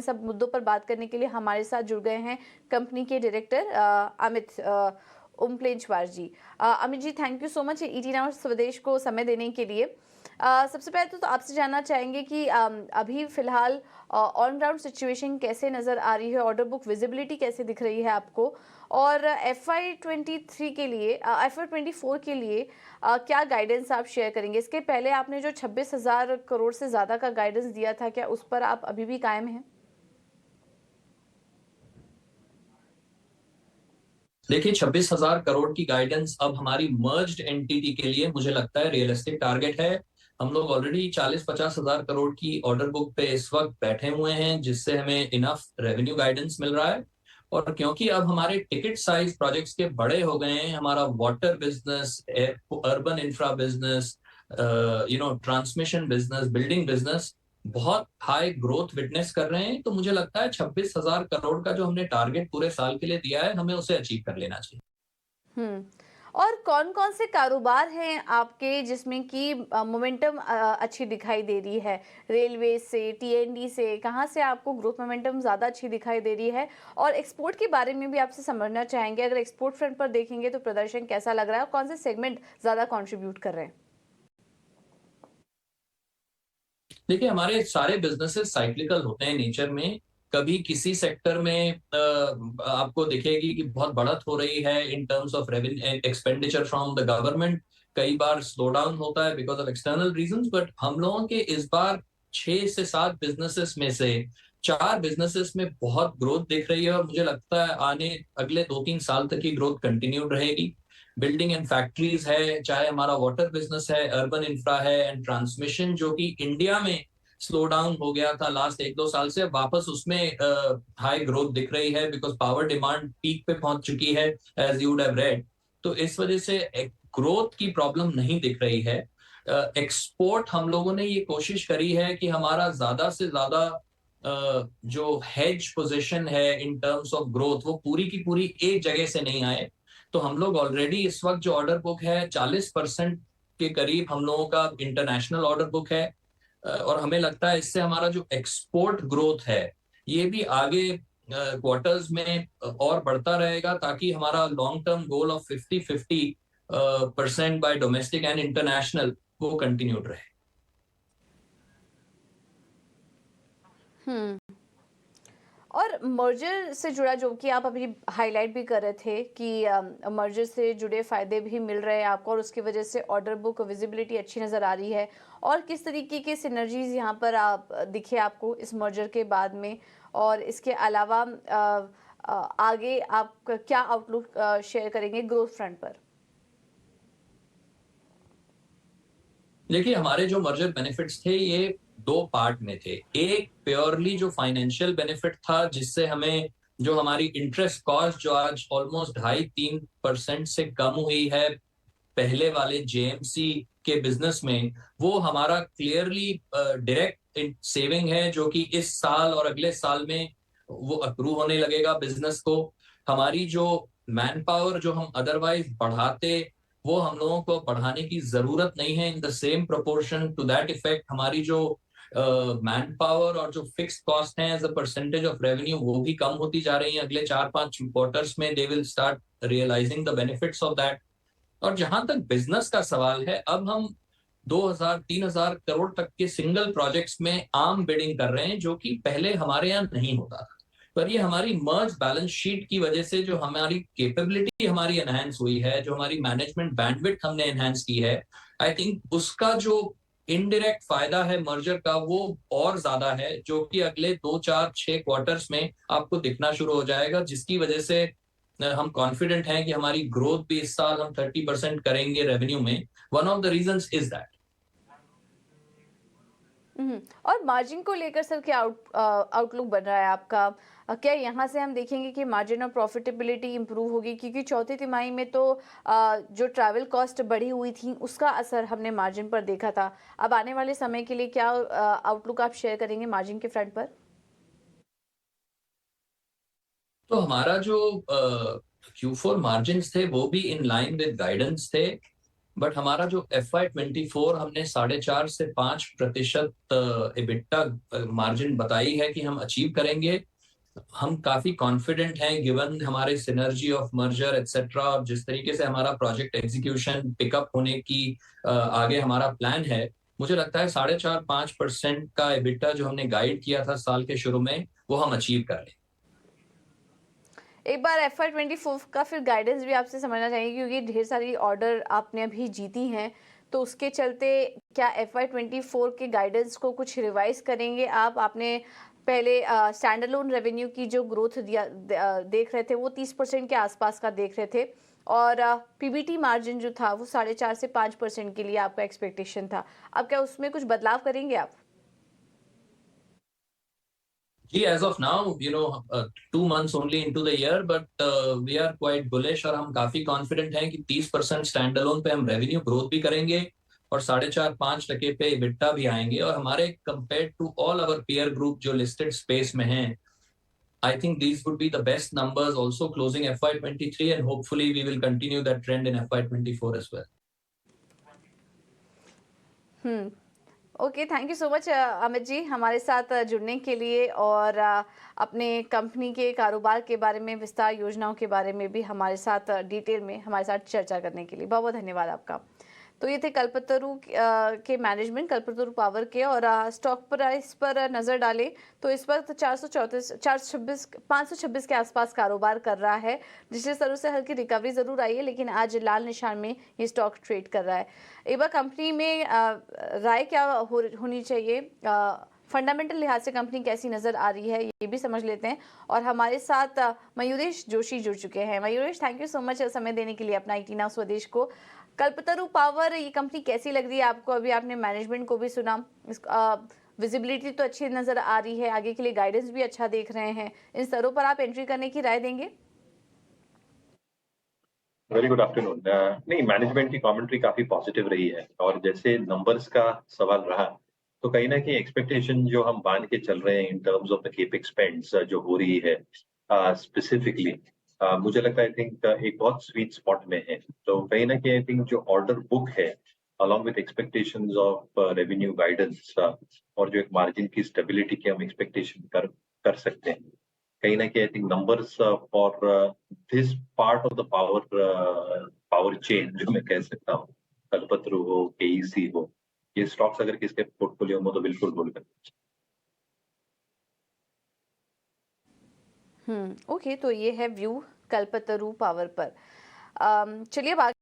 सब मुद्दों पर बात करने के लिए हमारे साथ जुड़ गए हैं कंपनी के director Amit Umplenchwar ji. Amit ji, thank you so much ET Now Swadesh को समय देने के लिए। सबसे पहले तो आपसे जानना चाहेंगे कि अभी फिलहाल ऑन ग्राउंड सिचुएशन कैसे नज़र आ रही है, ऑर्डर बुक विजिबिलिटी कैसे दिख रही है आपको, और FY23 के लिए FY24 के लिए क्या गाइडेंस आप शेयर करेंगे? इसके पहले आपने जो 26,000 करोड़ से ज़्यादा का गाइडेंस दिया था, क्या उस पर आप अभी भी कायम हैं? देखिए, 26,000 करोड़ की गाइडेंस अब हमारी मर्ज्ड एंटिटी के लिए मुझे लगता है रियलिस्टिक टारगेट है। हम लोग ऑलरेडी 40-50 हजार करोड़ की ऑर्डर बुक पे इस वक्त बैठे हुए हैं, जिससे हमें इनफ रेवेन्यू गाइडेंस मिल रहा है। और क्योंकि अब हमारे टिकट साइज प्रोजेक्ट्स के बड़े हो गए हैं, हमारा water business, urban infra business, transmission business, building business बहुत हाई ग्रोथ विटनेस कर रहे हैं, तो मुझे लगता है 26,000 करोड़ का जो हमने टारगेट पूरे साल के लिए दिया है, हमें उसे अचीव कर लेना चाहिए। हम्म। और कौन-कौन से कारोबार हैं आपके जिसमें कि मोमेंटम अच्छी दिखाई दे रही है? रेलवे से, टीएनडी से, कहाँ से आपको ग्रोथ मोमेंटम ज़्यादा अच्छी दिखाई दे रही है? और एक्सपोर्ट के बारे में भी आपसे समझना चाहेंगे, अगर एक्सपोर्ट फ्रंट पर देखेंगे तो प्रदर्शन कैसा लग रहा है और कौन से सेगमेंट ज़्यादा कंट्रीब्यूट कर रहे हैं? देखिए, हमारे सारे बिजनेसेस साइक्लिकल होते हैं नेचर में। कभी किसी सेक्टर में आपको दिखेगी कि बहुत बढ़त हो रही है in terms of revenue expenditure from the government. कई बार स्लो डाउन होता है because of external reasons, but हम लोगों के इस बार 6 से 7 बिजनेसेस में से 4 बिजनेसेस में बहुत ग्रोथ दिख रही है, और मुझे लगता है आने अगले 2-3 साल तक की ग्रोथ कंटिन्यूड रहेगी। बिल्डिंग एंड फैक्ट्रीज है, चाहे हमारा वाटर बिजनेस है, अर्बन इंफ्रा है, एंड ट्रांसमिशन, जो कि इंडिया में स्लो डाउन हो गया था लास्ट 1-2 साल से, वापस उसमें हाई ग्रोथ दिख रही है बिकॉज पावर डिमांड पीक पे पहुंच चुकी है, as you would have read. तो इस वजह से ग्रोथ की प्रॉब्लम नहीं दिख रही है। एक्सपोर्ट हम लोगों ने ये कोशिश करी है कि हमारा ज्यादा से ज्यादा जो हेज पोजीशन है इन टर्म्स ऑफ ग्रोथ, वो पूरी की पूरी एक जगह से नहीं आए। तो हम लोग ऑलरेडी इस वक्त जो ऑर्डर बुक है 40% के करीब हम लोगों का इंटरनेशनल ऑर्डर बुक है। और हमें लगता है इससे हमारा जो एक्सपोर्ट ग्रोथ है ये भी आगे क्वार्टर्स में और बढ़ता रहेगा, ताकि हमारा long term goal of 50-50% bye domestic and international वो कंटिन्यूड रहे। हम्म। और मर्जर से जुड़ा, जो कि आप अभी हाईलाइट भी कर रहे थे कि मर्जर से जुड़े फायदे भी मिल रहे हैं आपको और उसकी वजह से ऑर्डर बुक विजिबिलिटी अच्छी नज़र आ रही है, और किस तरीके के सिनर्जीज यहाँ पर आप दिखे आपको इस मर्जर के बाद में, और इसके अलावा आगे आप क्या आउटलुक शेयर करेंगे ग्रोथ फ्रंट पर? देखिए, हमारे जो मर्जर बेनिफिट्स थे ये 2 पार्ट में थे। एक प्योरली जो फाइनेंशियल बेनिफिट था, जिससे हमें जो हमारी इंटरेस्ट कॉस्ट जो आज ऑलमोस्ट 2.5-3% से कम हुई है पहले वाले जेएमसी के बिजनेस में, वो हमारा क्लियरली डायरेक्ट सेविंग है, जो कि इस साल और अगले साल में वो अप्रूव होने लगेगा बिजनेस को। हमारी जो मैन पावर जो हम अदरवाइज बढ़ाते, वो हम लोगों को बढ़ाने की जरूरत नहीं है। In the same proportion to that effect हमारी जो मैन पावर और जो फिक्स कॉस्ट है as a percentage of revenue, वो भी कम होती जा रही है। अगले 4-5 क्वार्टर्स में they will start realising the benefits of that. और जहां तक बिजनेस का सवाल है, अब हम 2,000-3,000 करोड़ तक के सिंगल प्रोजेक्ट्स में आम बिडिंग कर रहे हैं, जो कि पहले हमारे यहाँ नहीं होता था। पर ये हमारी मर्ज बैलेंस शीट की वजह से जो हमारी कैपेबिलिटी हमारी एनहांस हुई है, जो हमारी मैनेजमेंट बैंडविड्थ हमने एनहांस की है, आई थिंक उसका जो इनडायरेक्ट फायदा है मर्जर का, वो और ज्यादा है, जो कि अगले 2-4-6 क्वार्टर्स में आपको दिखना शुरू हो जाएगा, जिसकी वजह से हम कॉन्फिडेंट हैं कि हमारी ग्रोथ भी इस साल हम 30% करेंगे रेवेन्यू में। One of the reasons is that. और मार्जिन को लेकर सर क्या आउटलुक बन रहा है आपका? क्या यहाँ से हम देखेंगे कि मार्जिन और प्रॉफिटेबिलिटी इंप्रूव होगी, क्योंकि चौथी तिमाही में तो जो ट्रैवल कॉस्ट बढ़ी हुई थी उसका असर हमने मार्जिन पर देखा था। अब आने वाले समय के लिए क्या आउटलुक आप शेयर करेंगे मार्जिन के फ्रंट पर? तो हमारा जो Q4 मार्जिन थे वो भी इन लाइन विद गाइडेंस थे। बट हमारा जो FY24 हमने 4.5 से 5% एबिटा मार्जिन बताई है कि हम अचीव करेंगे। हम काफी कॉन्फिडेंट हैं गिवन हमारे सिनर्जी ऑफ मर्जर एटसेट्रा, और जिस तरीके से हमारा प्रोजेक्ट एग्जीक्यूशन पिकअप होने की आगे हमारा प्लान है। मुझे लगता है 4.5-5% का एबिटा जो हमने गाइड किया था साल के शुरू में, वो हम अचीव कर लें। एक बार FY24 का फिर गाइडेंस भी आपसे समझना चाहिए, क्योंकि ढेर सारी ऑर्डर आपने अभी जीती हैं, तो उसके चलते क्या FY24 के गाइडेंस को कुछ रिवाइज करेंगे आप? आपने पहले स्टैंड अलोन रेवेन्यू की जो ग्रोथ देख रहे थे वो 30% के आसपास का देख रहे थे, और PBT मार्जिन जो था वो 4.5 से 5% के लिए आपका एक्सपेक्टेशन था। अब क्या उसमें कुछ बदलाव करेंगे आप? जी, as of now, 2 months only into the year, but we are quite bullish, और हम काफी कॉन्फिडेंट हैं कि 30% स्टैंड अलोन पे हम रेवेन्यू ग्रोथ भी करेंगे और 4.5-5% पे EBITDA भी आएंगे। और हमारे compare to all our peer group जो लिस्टेड स्पेस में हैं, I think these would be the best numbers also closing FY23, and hopefully we will continue that trend in FY24 as well. Hmm. Okay, thank you so much Amit ji, हमारे साथ जुड़ने के लिए, और अपने कंपनी के कारोबार के बारे में, विस्तार योजनाओं के बारे में भी हमारे साथ डिटेल में हमारे साथ चर्चा करने के लिए बहुत बहुत धन्यवाद आपका। तो ये थे कल्पतरु के मैनेजमेंट, कल्पतरु पावर के, और स्टॉक प्राइस पर नज़र डालें तो इस वक्त 526 के आसपास कारोबार कर रहा है। पिछले स्तरों से हल्की रिकवरी ज़रूर आई है, लेकिन आज लाल निशान में ये स्टॉक ट्रेड कर रहा है। एक बार कंपनी में राय क्या होनी चाहिए, फंडामेंटल लिहाज से कंपनी कैसी नज़र आ रही है, ये भी समझ लेते हैं। और हमारे साथ मयूरेश जोशी जुड़ चुके हैं। Mayuresh, thank you so much समय देने के लिए अपना ET Now स्वदेश को। कल्पतरु पावर, ये कंपनी कैसी लग रही है आपको? अभी आपने मैनेजमेंट को भी सुना, विजिबिलिटी तो अच्छी नज़र आ रही है, आगे के लिए गाइडेंस भी अच्छा देख रहे हैं, इन स्तरों पर आप एंट्री करने की राय देंगे? Very good afternoon. नहीं, मैनेजमेंट की कमेंट्री काफी पॉजिटिव रही है, और जैसे नंबर्स का सवाल रहा, तो कहीं ना कहीं एक्सपेक्टेशन जो हम बांध के चल रहे हैं in terms of the capex spends जो हो रही है स्पेसिफिकली, मुझे लगता है आई थिंक एक बहुत स्वीट स्पॉट में है। तो कहीं ना कहीं आई थिंक जो ऑर्डर बुक है along with expectations of revenue guidance, और जो एक मार्जिन की स्टेबिलिटी की हम एक्सपेक्टेशन कर सकते हैं, कहीं ना कहीं I think numbers for this part of the power chain जो मैं कह सकता हूँ, कल्पतरु हो, KEC हो, ये स्टॉक्स अगर किसके पोर्टफोलियो में, तो बिल्कुल होल्ड करना। ओके, तो ये है व्यू कल्पतरु पावर पर। चलिए अब